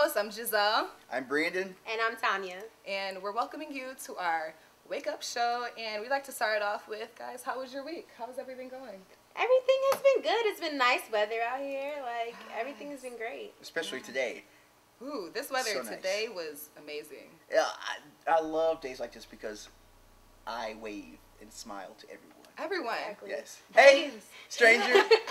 host. I'm Giselle. I'm Brandon. And I'm Tanya. And we're welcoming you to our Wake Up Show. And we'd like to start off with, guys, how was your week? How's everything going? Everything has been good. It's been nice weather out here. Like, everything has been great. Especially today. Ooh, this weather So nice. today was amazing. Yeah, I love days like this because I wave and smile to everyone. Everyone. Exactly. Yes. Hey, stranger.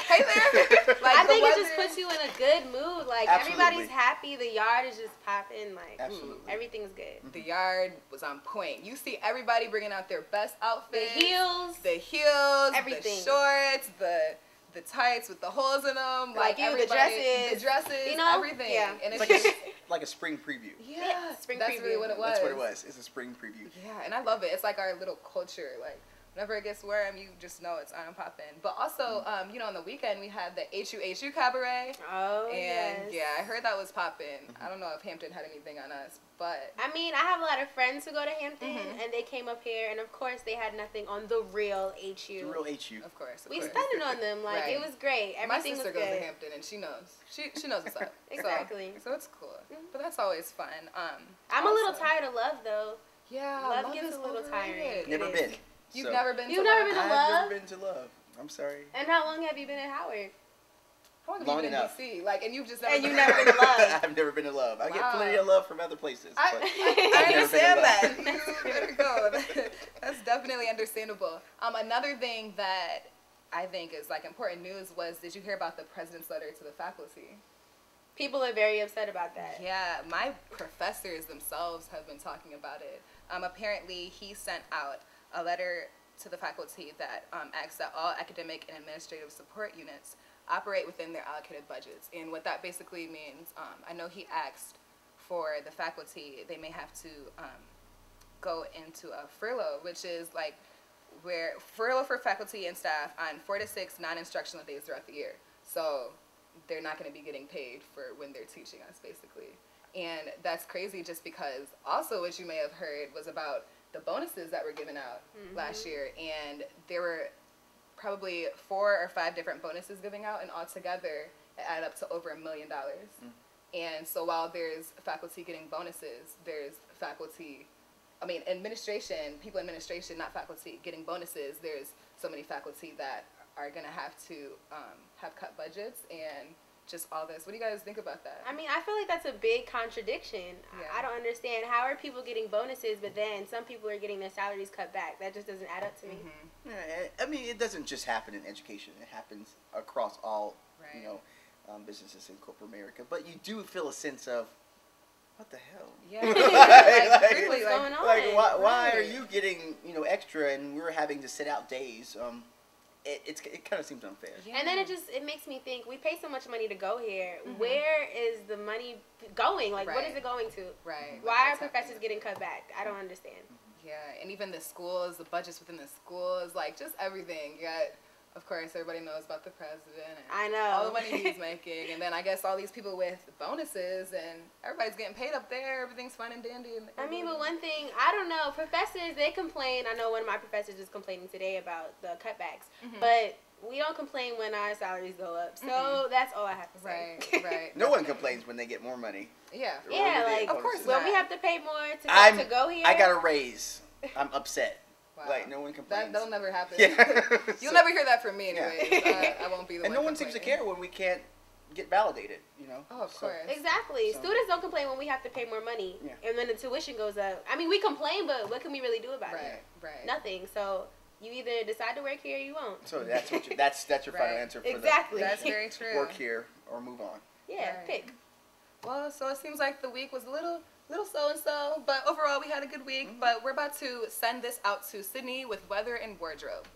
Hey there. I think it just puts you in a good mood. Like, Absolutely. everybody's happy. The yard is just popping. Like, Absolutely. everything's good. The yard was on point. You see everybody bringing out their best outfits. The heels. The Everything. shorts, the tights with the holes in them. Like you, the dresses. You know? everything. Yeah. And It's it's like a spring preview. yeah, spring that's preview. really what it was. That's what it was. It's a spring preview. Yeah, and I love it. It's like our little culture. Like, whenever it gets warm, you just know it's on and popping. But also, you know, on the weekend we had the HUHU Cabaret. Oh, And yes. yeah, I heard that was popping. I don't know if Hampton had anything on us, but I mean, I have a lot of friends who go to Hampton, and they came up here, and of course, they had nothing on the real HU. The real HU. of course. We spending on them. Like, Right. it was great. My Everything sister was goes good. to Hampton and she knows. She knows what's up. Exactly. So it's cool. But that's always fun. I'm a little also- tired of Love, though. Yeah, Love gets is a little overrated. tiring. Never It been. is. You've So, never been You've to never Love? been to I've Love? never been to Love. I'm sorry. And how long have you been at Howard? How long have Long you been enough. in DC? Like, and you've just never And been you've never been to Love. I've never been to Love. I get Wow. plenty of love from other places. I but I I've never been to understand Love. that. There we go. That's definitely understandable. Another thing that I think is like important news was, did you hear about the president's letter to the faculty? People are very upset about that. Yeah, my professors themselves have been talking about it. Apparently, he sent out a letter to the faculty that asks that all academic and administrative support units operate within their allocated budgets. And what that basically means, I know he asked for the faculty, they may have to go into a furlough, which is like where furlough for faculty and staff on 4 to 6 non-instructional days throughout the year. So they're not going to be getting paid for when they're teaching us, basically. And that's crazy just because also what you may have heard was about the bonuses that were given out last year. And there were probably 4 or 5 different bonuses giving out, and altogether it added up to over $1 million. And so while there's faculty getting bonuses, there's faculty, administration, people in administration, not faculty, getting bonuses. There's so many faculty that are going to have to have cut budgets and just all this. What do you guys think about that? I mean, I feel like that's a big contradiction. Yeah. I don't understand. How are people getting bonuses, but then some people are getting their salaries cut back? That just doesn't add up to me. Yeah, I mean, it doesn't just happen in education. It happens across all, Right. businesses in corporate America. But you do feel a sense of, what the hell? Yeah. Like, really, what's going on? Like, why are Right. you getting, extra and we're having to sit out days? It kind of seems unfair. Yeah. And then it makes me think, we pay so much money to go here. Where is the money going? Like, what Right. is it going to? Right. Why are What's professors happening? getting cut back? I don't understand. Yeah, and even the schools, the budgets within the schools, like just everything. You got, of course, everybody knows about the president and I know. all the money he's making, and then I guess all these people with bonuses, and everybody's getting paid up there. Everything's fine and dandy. And I mean, but one thing, I don't know, professors, they complain. I know one of my professors is complaining today about the cutbacks, but we don't complain when our salaries go up. So that's all I have to say. Right. No one complains when they get more money. Yeah. Or Yeah, when they like, get Of course bonuses. when not. we have to pay more to go here. I got a raise. I'm upset. Wow. Like, no one complains. That'll never happen. Yeah. You'll So- never hear that from me, Yeah. anyways. I won't be the And one. no one seems to complaining. care when we can't get validated, Oh, of So- course. Exactly. So- Students don't complain when we have to pay more money. Yeah. And when the tuition goes up. I mean, we complain, but what can we really do about it? Right. Nothing. So you either decide to work here or you won't. So that's what that's your final Right. answer for Exactly. That's very true. the work here or move on. Yeah, Right. pick. Well, so it seems like the week was a little so-and-so, but overall we had a good week. But we're about to send this out to Sydney with weather and wardrobe.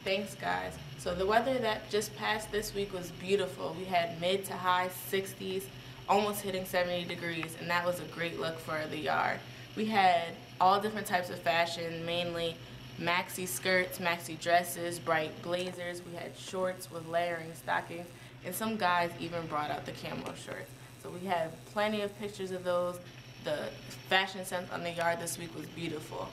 Thanks, guys. So the weather that just passed this week was beautiful. We had mid to high 60s, almost hitting 70 degrees, and that was a great look for the yard. We had all different types of fashion, mainly maxi skirts, maxi dresses, bright blazers. We had shorts with layering stockings, and some guys even brought out the camo shorts. So we had plenty of pictures of those. The fashion sense on the yard this week was beautiful.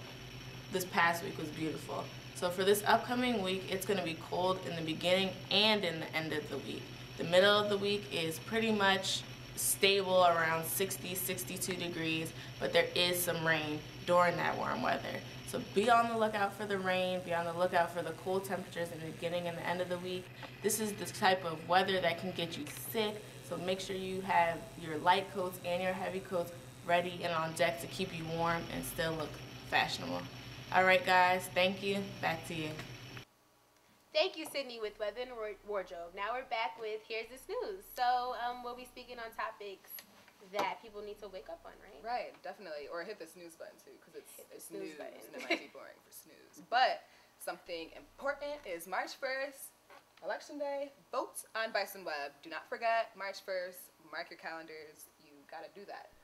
This past week was beautiful. So for this upcoming week, it's going to be cold in the beginning and in the end of the week. The middle of the week is pretty much stable around 60, 62 degrees, but there is some rain during that warm weather. So be on the lookout for the rain, be on the lookout for the cool temperatures in the beginning and the end of the week. This is the type of weather that can get you sick, so make sure you have your light coats and your heavy coats ready and on deck to keep you warm and still look fashionable. All right, guys, thank you. Back to you. Thank you, Sydney, with Weather and Wardrobe. Now we're back with Here's the Snooze. So we'll be speaking on topics that people need to wake up on, right? Right, definitely. Or hit the snooze button, too, because it's snooze news, button. and it might be boring for snooze. But something important is March 1st, Election Day. Vote on Bison Webb. Do not forget March 1st. Mark your calendars. You got to do that.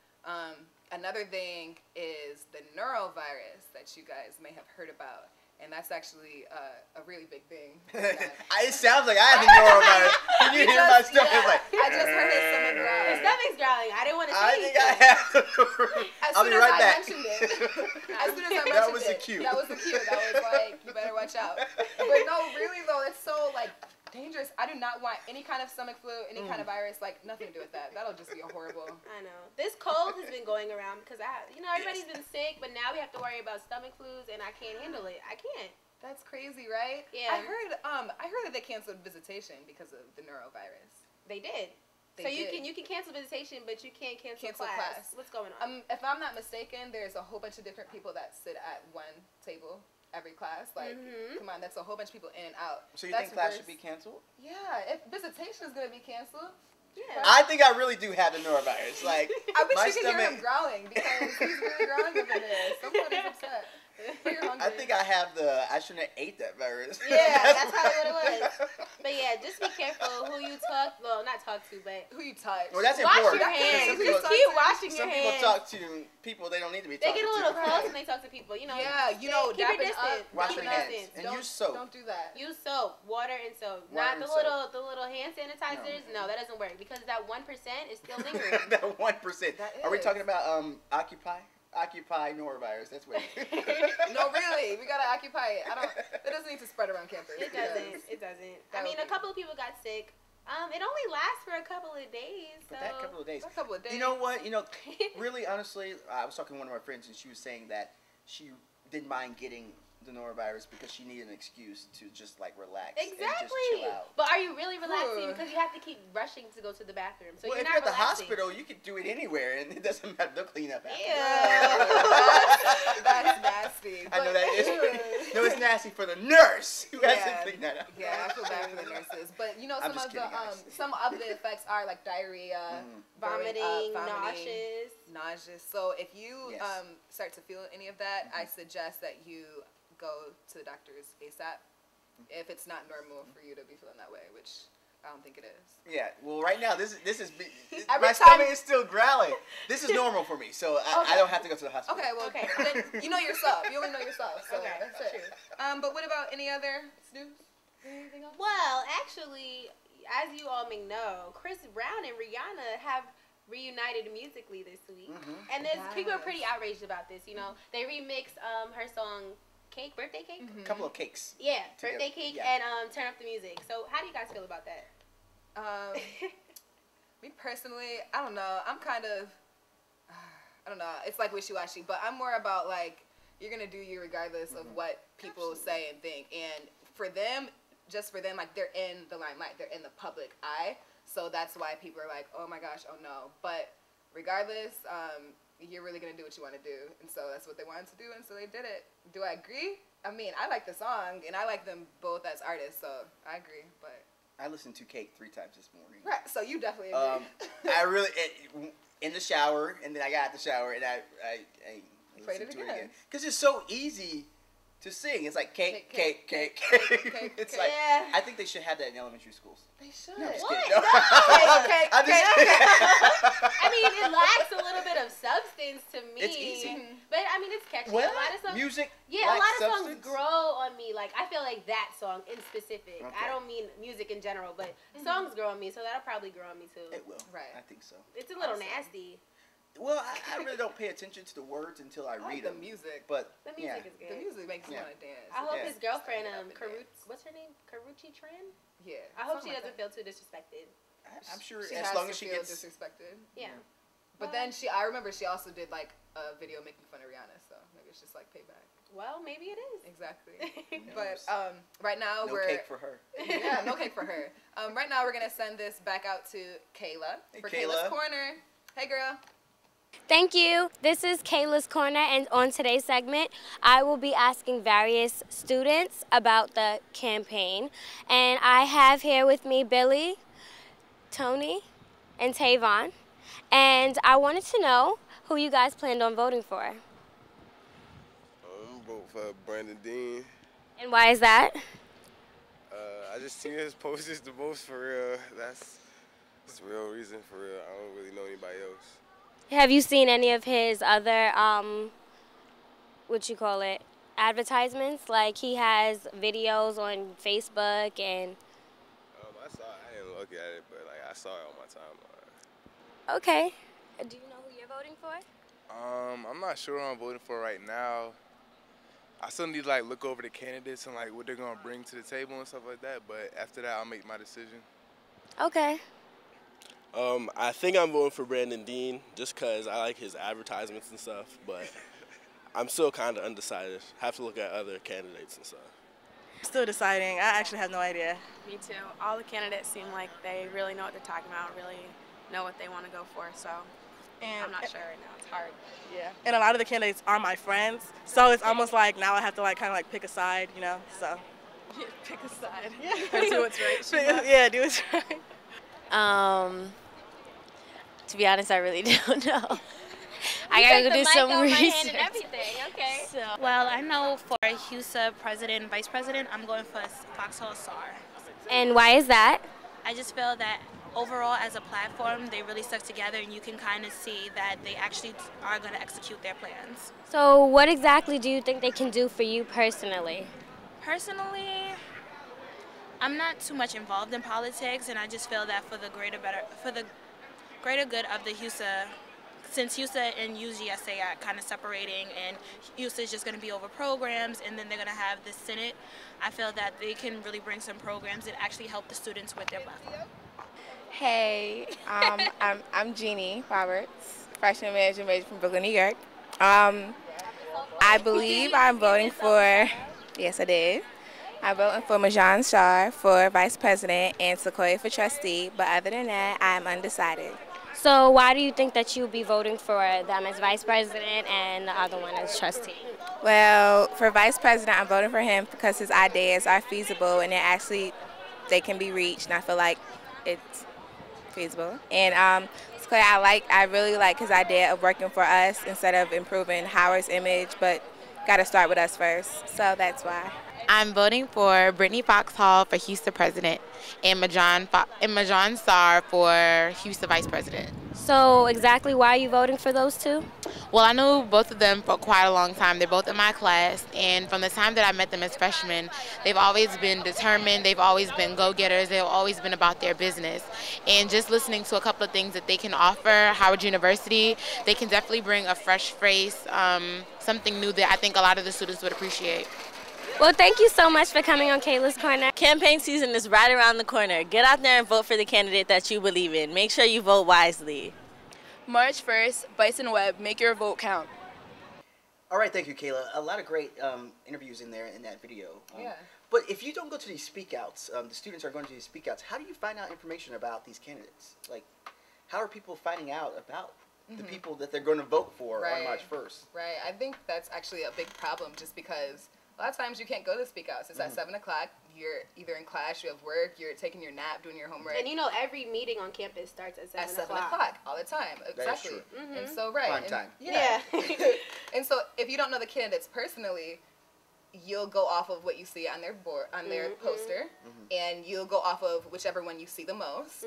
Another thing is the norovirus that you guys may have heard about. And that's actually a really big thing. It sounds like I have the norovirus. Can you hear my stomach? Yeah, Like, I just heard his stomach Your growling. stomach's growling. I didn't want to say I think anything. I have. I'll As soon be as right I back. mentioned it. As soon as I mentioned That was the it. cue. That was the cue. That was like, you better watch out. But no, really though, it's so like dangerous. I do not want any kind of stomach flu, any kind of virus, like nothing to do with that. That'll just be horrible. I know. This cold has been going around because everybody's been sick, but now we have to worry about stomach flus, and I can't handle it. I can't. That's crazy, right? Yeah. I heard that they canceled visitation because of the norovirus. They did. They So you did. can cancel visitation, but you can't cancel Cancel class. What's going on? If I'm not mistaken, there's a whole bunch of different people that sit at one table every class. Like, come on, that's a whole bunch of people in and out. So you That's think class worse. should be canceled? Yeah, if visitation is gonna be canceled. Yeah. I think I really do have the norovirus. Like, I wish my you could hear him stomach. growling because he's really growling over there. Somebody's upset. You're hungry. I think I shouldn't have ate that virus. Yeah, that's probably what it was. But yeah, just be careful who you not talk to, but who you touch. Well, that's wash important. your hands. Some Just people, keep washing your some people hands. talk to people they don't need to be They talking get a little to. close when they talk to people. You know. Yeah, keep your dapping distance. up, Wash Keep your hands. distance. And use soap. Don't do that. Use soap, water and soap. Water Not and the little hand sanitizers. No, that doesn't work because that 1% is still lingering. That 1%. That Are we is. talking about Occupy norovirus? That's what. No, really, we gotta occupy it. It doesn't need to spread around campus. It doesn't. It doesn't. I That mean, would a be- couple of people got sick. It only lasts for a couple of days. So. But that couple of days. A couple of days. You know what? Really, honestly, I was talking to one of my friends, and she was saying that she didn't mind getting the norovirus because she needed an excuse to just like relax and just Exactly. chill out. But are you really relaxing? Ooh. Because you have to keep rushing to go to the bathroom. So Well, you're if you're not at the relaxing. hospital, you can do it anywhere, and it doesn't matter. They'll clean up after. That's nasty. I know But- that is. No, it's nasty for the nurse who has to Yeah. clean that up. Yeah, I feel bad for the nurses. But I'm just kidding, guys. some of the effects are like diarrhea, throwing Vomiting, up, nauseous. So if you Yes. start to feel any of that, I suggest that you go to the doctors ASAP. If it's not normal for you to be feeling that way, which I don't think it is. Yeah. Well, right now this is Every my time- stomach is still growling. This is normal for me, so I Okay. don't have to go to the hospital. Okay, well, Okay. then you know yourself. You only know yourself, so Okay, that's it. But what about any other snooze? Anything else? Well, actually, as you all may know, Chris Brown and Rihanna have reunited musically this week. And people are Yes. pretty outraged about this, you know. They remixed her song Cake, Birthday Cake? A couple of cakes. Yeah, Together, Birthday Cake yeah. and Turn Up the Music. So how do you guys feel about that? Me personally, I don't know. I'm kind of, I don't know. It's like wishy-washy, but I'm more about like, you're going to do you regardless of what people say and think. And for them, just for them, like they're in the limelight. They're in the public eye. So that's why people are like, oh my gosh, oh no. But regardless, you're really going to do what you want to do. And so that's what they wanted to do, and so they did it. Do I agree? I mean, I like the song, and I like them both as artists, so I agree. But I listened to Cake 3 times this morning. right, so you definitely agree. I really in the shower, and then I got out the shower, and I Played listened it to it again. again because it's so easy to sing. It's like cake. Cake, It's cake. like Yeah. I think they should have that in elementary schools. They should. No, I'm just What? kidding. No. Okay, I'm just kidding. I mean, it lacks a little bit of substance to me. It's easy. But I mean, it's catchy. Well, a lot of songs, music. yeah, a lacks lot of substance. songs grow on me. Like I feel like that song in specific. Okay. I don't mean music in general, but songs grow on me, so that'll probably grow on me too. It will. Right. I think so. It's a little Awesome. nasty. Well, I really don't pay attention to the words until I read the them. music. But The music is good. The music makes me want to dance. I hope Yeah. his girlfriend, Dance. what's her name? Karuchi Tran? Yeah. I hope she something doesn't feel too disrespected. I'm sure She as has long to as she feel gets. disrespected. Yeah. But then I remember she also did like a video making fun of Rihanna, so maybe it's just like payback. Well, maybe it is. Exactly. knows? But right now No we're cake for her. yeah, no cake for her. Right now we're gonna send this back out to Kayla Hey, for Kayla. Kayla's Corner. Hey, girl. Thank you. This is Kayla's Corner, and on today's segment, I will be asking various students about the campaign. And I have here with me Billy, Tony, and Tavon. And I wanted to know who you guys planned on voting for. I'm voting for Brandon Dean. And why is that? I just seen his posters the most for real. That's the real reason for real. I don't really know anybody else. Have you seen any of his other, advertisements? Like he has videos on Facebook and... I saw it. I didn't look at it, but like I saw it on my timeline. Okay. Do you know who you're voting for? I'm not sure who I'm voting for right now. I still need to like look over the candidates and like what they're gonna bring to the table and stuff like that. But after that, I'll make my decision. Okay. I think I'm voting for Brandon Dean just because I like his advertisements and stuff, but I'm still kind of undecided. Have to look at other candidates and stuff. Still deciding. I actually have no idea. Me too. All the candidates seem like they really know what they're talking about, really know what they want to go for, so I'm not sure right now. It's hard. Yeah. And a lot of the candidates are my friends, so it's almost like now I have to like kind of like pick a side, you know, so. Yeah, pick a side. Yeah. Do what's right. Yeah, do what's right. To be honest, I really don't know. I gotta go do some research. Okay. Well, I know for HUSA president, vice president, I'm going for Foxhall SAR. And why is that? I just feel that overall as a platform, they really stuck together and you can kind of see that they actually are going to execute their plans. So what exactly do you think they can do for you personally? Personally, I'm not too much involved in politics, and I just feel that for the greater good of the HUSA, since HUSA and UGSA are kind of separating and HUSA is just going to be over programs and then they're going to have the Senate, I feel that they can really bring some programs and actually help the students with their platform. Hey, I'm Jeannie Roberts, freshman management major from Brooklyn, New York. I believe I'm voting for, yes I did, I'm voting for Majan Shar for vice president and Sequoia for trustee, but other than that, I'm undecided. So why do you think that you'll be voting for them as vice president and the other one as trustee? Well, for vice president, I'm voting for him because his ideas are feasible and they can be reached, and I feel like it's feasible. And Sequoia, I really like his idea of working for us instead of improving Howard's image, but got to start with us first, so that's why. I'm voting for Brittany Foxhall for HUSA president and Majan Sarr for HUSA vice president. So exactly why are you voting for those two? Well, I know both of them for quite a long time. They're both in my class, and from the time that I met them as freshmen, they've always been determined, they've always been go-getters, they've always been about their business. And just listening to a couple of things that they can offer Howard University, they can definitely bring a fresh face, something new that I think a lot of the students would appreciate. Well, thank you so much for coming on Kayla's Corner. Campaign season is right around the corner. Get out there and vote for the candidate that you believe in. Make sure you vote wisely. March 1st, Bison Web, make your vote count. All right, thank you, Kayla. A lot of great interviews in there in that video. Yeah. But if you don't go to these speakouts, the students are going to these speakouts, how do you find out information about these candidates? Like, how are people finding out about the people that they're going to vote for on March 1st? Right. I think that's actually a big problem just because a lot of times you can't go to speakouts. It's at 7 o'clock. You're either in class, you have work, you're taking your nap, doing your homework. And you know every meeting on campus starts at 7 o'clock. At 7 o'clock all the time. Exactly. That is true. And so, right. Prime time. Yeah. And so if you don't know the candidates personally, you'll go off of what you see on their board, on their poster, and you'll go off of whichever one you see the most.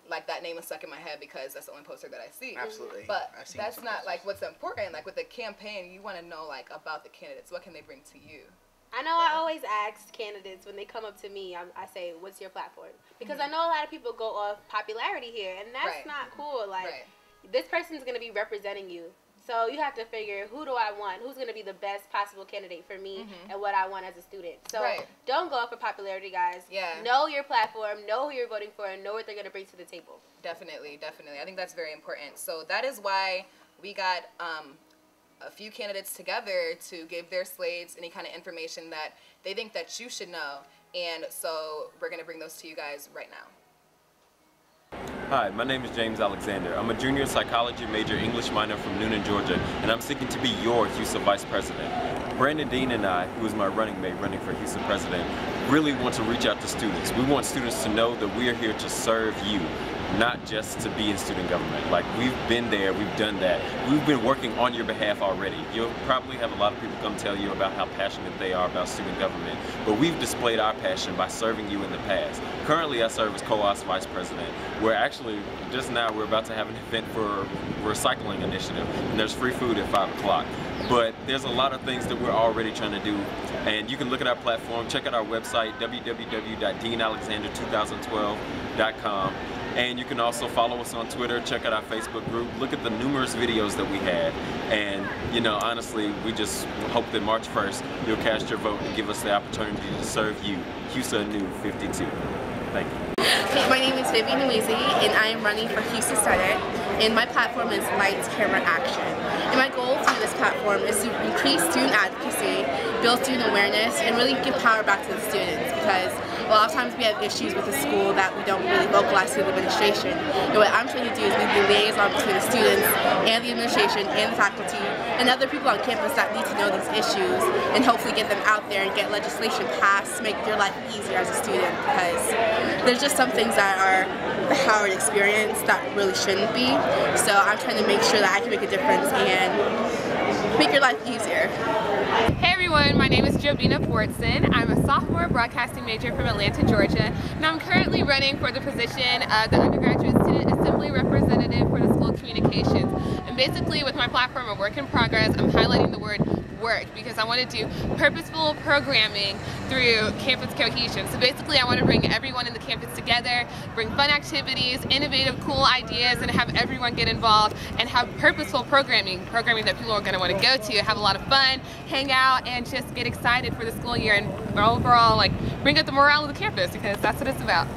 Like that name is stuck in my head because that's the only poster that I see. Absolutely. But that's not like what's important. Like with the campaign, you want to know like about the candidates. What can they bring to you? I know I always ask candidates when they come up to me, I say, what's your platform? Because I know a lot of people go off popularity here, and that's not cool. Like, this person's going to be representing you. So you have to figure, who do I want? Who's going to be the best possible candidate for me and what I want as a student? So don't go off for popularity, guys. Yeah. Know your platform, know who you're voting for, and know what they're going to bring to the table. Definitely, definitely. I think that's very important. So that is why we got a few candidates together to give their slates, any kind of information that they think that you should know. And so we're going to bring those to you guys right now. Hi, my name is James Alexander. I'm a junior psychology major, English minor from Noonan, Georgia, and I'm seeking to be your HUSA Vice President. Brandon Dean and I, who is my running mate running for HUSA President, really want to reach out to students. We want students to know that we are here to serve you, not just to be in student government. Like, we've been there, we've done that. We've been working on your behalf already. You'll probably have a lot of people come tell you about how passionate they are about student government, but we've displayed our passion by serving you in the past. Currently, I serve as COAS Vice President, where actually, just now, we're about to have an event for a recycling initiative, and there's free food at 5 o'clock. But there's a lot of things that we're already trying to do, and you can look at our platform, check out our website, www.deanalexander2012.com. And you can also follow us on Twitter, check out our Facebook group, look at the numerous videos that we have. And, you know, honestly, we just hope that March 1st, you'll cast your vote and give us the opportunity to serve you, HUSA New 52. Thank you. My name is Vivian Louisi, and I am running for HUSA Senate, and my platform is Lights, Camera, Action. And my goal through this platform is to increase student advocacy, build student awareness, and really give power back to the students, because a lot of times we have issues with the school that we don't really vocalize to the administration. And what I'm trying to do is be the liaison between the students and the administration and the faculty and other people on campus that need to know these issues, and hopefully get them out there and get legislation passed to make your life easier as a student, because there's just some things that are the Howard experience that really shouldn't be. So I'm trying to make sure that I can make a difference and make your life easier. Hey everyone, my name is Jovina Fortson. I'm a sophomore broadcasting major from Atlanta, Georgia, and I'm currently running for the position of the undergraduate student assembly representative for the School of Communications. And basically, with my platform of Work in Progress, I'm highlighting the word work, because I want to do purposeful programming through campus cohesion. So basically, I want to bring everyone in the campus together, bring fun activities, innovative, cool ideas, and have everyone get involved and have purposeful programming that people are going to want to go to, have a lot of fun, hang out, and just get excited for the school year, and overall, like, bring up the morale of the campus, because that's what it's about.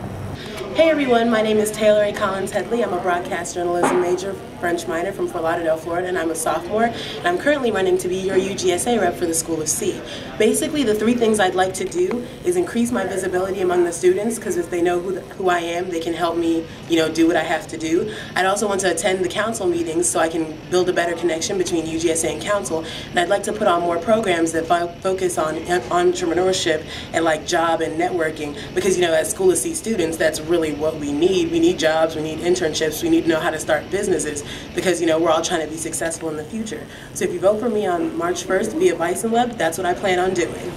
Hey everyone, my name is Taylor A. Collins Headley. I'm a broadcast journalism major, French minor from Fort Lauderdale, Florida, and I'm a sophomore. And I'm currently running to be your UGSA rep for the School of C. Basically, the three things I'd like to do is increase my visibility among the students, because if they know who I am, they can help me, do what I have to do. I'd also want to attend the council meetings so I can build a better connection between UGSA and council. And I'd like to put on more programs that focus on entrepreneurship and like job and networking, because as School of C students, that's really what we need. We need jobs, we need internships, we need to know how to start businesses, because we're all trying to be successful in the future. So if you vote for me on March 1st via Bison Web, that's what I plan on doing.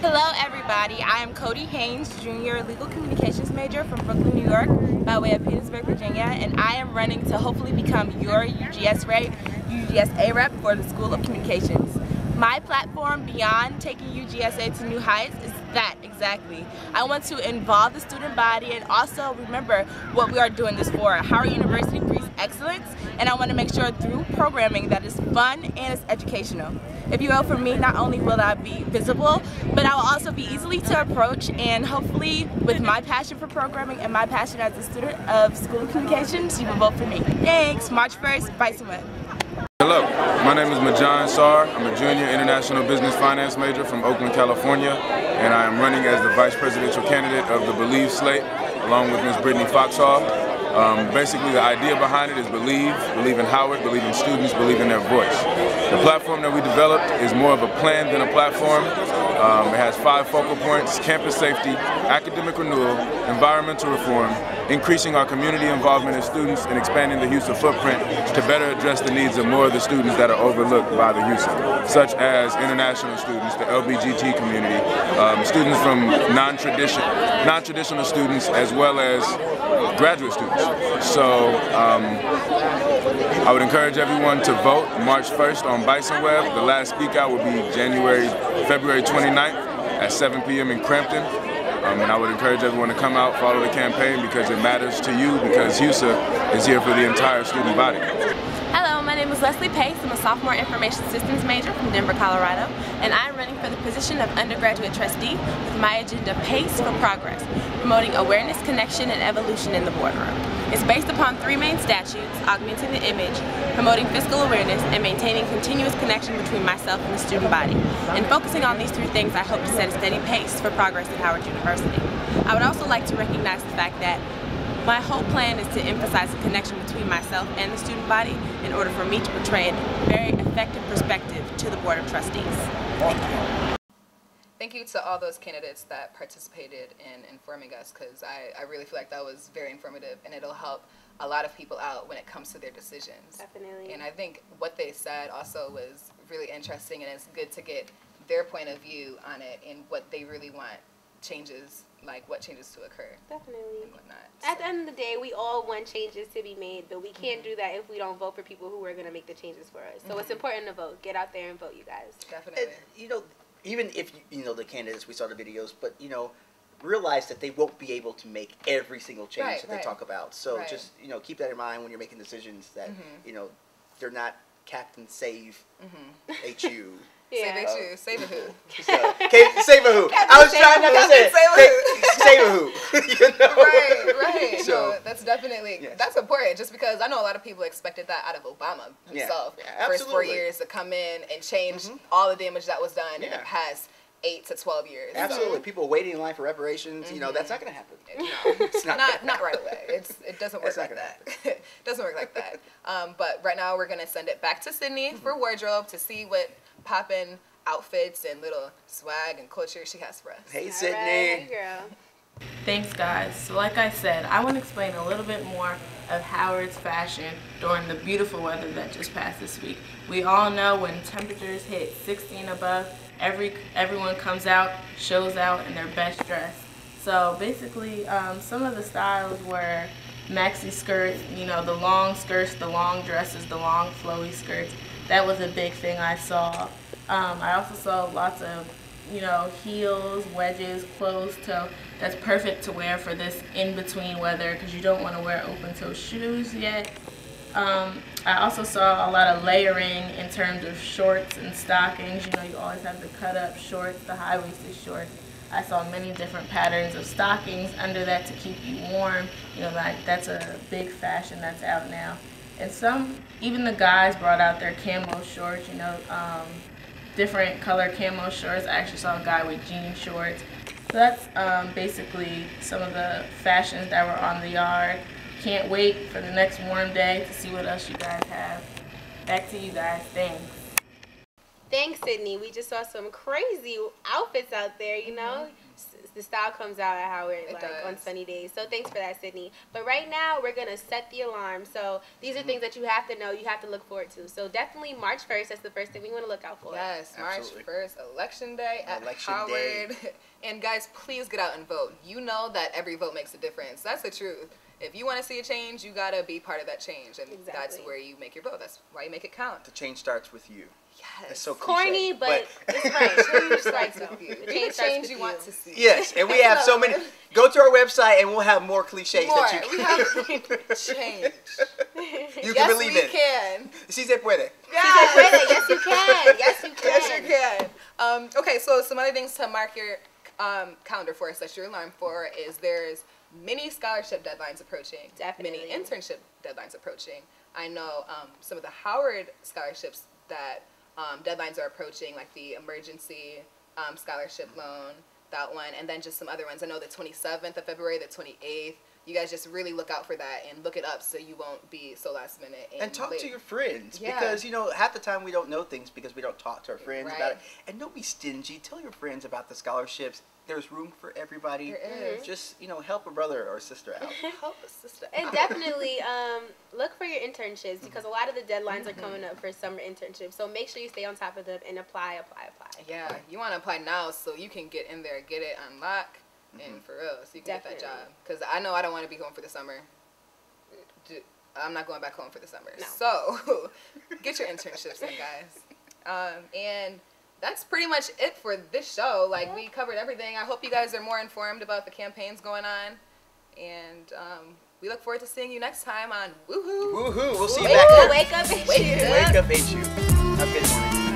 Hello everybody, I am Cody Haynes, junior legal communications major from Brooklyn, New York, by way of Petersburg, Virginia, and I am running to hopefully become your UGSA rep for the School of Communications. My platform beyond taking UGSA to new heights is that exactly. I want to involve the student body and also remember what we are doing this for. Howard University breeds excellence, and I want to make sure through programming that is fun and is educational. If you vote for me, not only will I be visible, but I will also be easily to approach, and hopefully with my passion for programming and my passion as a student of School of Communications, you will vote for me. Thanks. March 1st, Bison Web. Hello, my name is Majan Sarr. I'm a junior international business finance major from Oakland, California, and I am running as the vice presidential candidate of the Believe slate, along with Ms. Brittany Foxhall. Basically, the idea behind it is believe in Howard, believe in students, believe in their voice. The platform that we developed is more of a plan than a platform. It has 5 focal points: campus safety, academic renewal, environmental reform, increasing our community involvement as students, and expanding the HUSA footprint to better address the needs of more of the students that are overlooked by the HUSA, such as international students, the LBGT community, students from non-traditional students, as well as graduate students. So I would encourage everyone to vote March 1st on Bison Web. The last speak out will be February 29th at 7 p.m. in Crampton. And I would encourage everyone to come out, follow the campaign, because it matters to you, because HUSA is here for the entire student body. name is Leslie Pace. I'm a sophomore information systems major from Denver, Colorado, and I'm running for the position of undergraduate trustee with my agenda PACE for Progress, promoting awareness, connection, and evolution in the boardroom. It's based upon 3 main statutes: augmenting the image, promoting fiscal awareness, and maintaining continuous connection between myself and the student body. And focusing on these 3 things, I hope to set a steady pace for progress at Howard University. I would also like to recognize the fact that my whole plan is to emphasize the connection between myself and the student body in order for me to portray a very effective perspective to the Board of Trustees. Thank you. Thank you to all those candidates that participated in informing us, because I really feel like that was very informative, and it'll help a lot of people out when it comes to their decisions. Definitely. And I think what they said also was really interesting, and it's good to get their point of view on it and what they really want changes, like what changes to occur. Definitely. And whatnot. At the end of the day, we all want changes to be made, but we can't do that if we don't vote for people who are going to make the changes for us. So it's important to vote. Get out there and vote, you guys. Definitely. And, you know, even if, you know, the candidates, we saw the videos, but, you know, realize that they won't be able to make every single change that they talk about. So just, you know, keep that in mind when you're making decisions that, you know, they're not Captain Save HU. Yeah. Save a who. Save a who. I was trying not to say it. Save a who. You know? Right. So, no, that's definitely, that's important, just because I know a lot of people expected that out of Obama himself. First 4 years to come in and change all the damage that was done in the past 8 to 12 years. Absolutely. So. People waiting in line for reparations, you know, that's not going to happen. No, it's not right away. It doesn't work like that. It doesn't work like that. But right now we're going to send it back to Sydney for wardrobe to see what poppin' outfits and little swag and culture she has for us. Hey, Sydney. Hey, girl. Thanks, guys. So like I said, I want to explain a little bit more of Howard's fashion during the beautiful weather that just passed this week. We all know when temperatures hit 60 and above, everyone comes out, shows out in their best dress. So basically, some of the styles were maxi skirts, you know, the long skirts, the long dresses, the long flowy skirts. That was a big thing I saw. I also saw lots of, you know, heels, wedges, closed toe. That's perfect to wear for this in-between weather because you don't want to wear open-toe shoes yet. I also saw a lot of layering in terms of shorts and stockings. You know, you always have the cut-up shorts, the high-waisted shorts. I saw many different patterns of stockings under that to keep you warm. You know, like that's a big fashion that's out now. And even the guys brought out their camo shorts, you know, different color camo shorts. I actually saw a guy with jean shorts. So that's basically some of the fashions that were on the yard. Can't wait for the next warm day to see what else you guys have. Back to you guys. Thanks. Thanks, Sydney. We just saw some crazy outfits out there, you know. The style comes out at Howard on sunny days. So thanks for that, Sydney. But right now, we're going to set the alarm. So these are things that you have to know, you have to look forward to. So definitely March 1st, that's the first thing we want to look out for. Yes, March 1st, Election Day at Howard. And guys, please get out and vote. You know that every vote makes a difference. That's the truth. If you want to see a change, you got to be part of that change. And that's where you make your vote. That's why you make it count. The change starts with you. Yes. That's so corny, but it's right. Change starts with you. The change you want to see. Yes, and we have so many. Go to our website and we'll have more cliches that you can. We have change. You can believe it. Yes, we can. Si se puede. Yes, yes, you can. Yes, you can. Yes, you can. Okay, so some other things to mark your calendar for, set your alarm for, is there's many scholarship deadlines approaching. Definitely. Many internship deadlines approaching. I know some of the Howard scholarships that deadlines are approaching, like the emergency scholarship loan, that one, and then just some other ones. I know the 27th of February, the 28th. You guys just really look out for that and look it up so you won't be so last minute. And talk to your friends because, you know, half the time we don't know things because we don't talk to our friends about it. And don't be stingy. Tell your friends about the scholarships. There's room for everybody. There is. Just, you know, help a brother or sister out. Help a sister out. And definitely look for your internships because a lot of the deadlines are coming up for summer internships. So make sure you stay on top of them and apply. Yeah, you want to apply now so you can get in there, get it on lock, and for real, so you can get that job. Because I know I don't want to be home for the summer. I'm not going back home for the summer. No. So get your internships in, guys. And that's pretty much it for this show. Like, we covered everything. I hope you guys are more informed about the campaigns going on. And we look forward to seeing you next time on Woohoo. Woohoo. We'll see you back here. Wake up, HU. Wake up, HU. Have a good morning.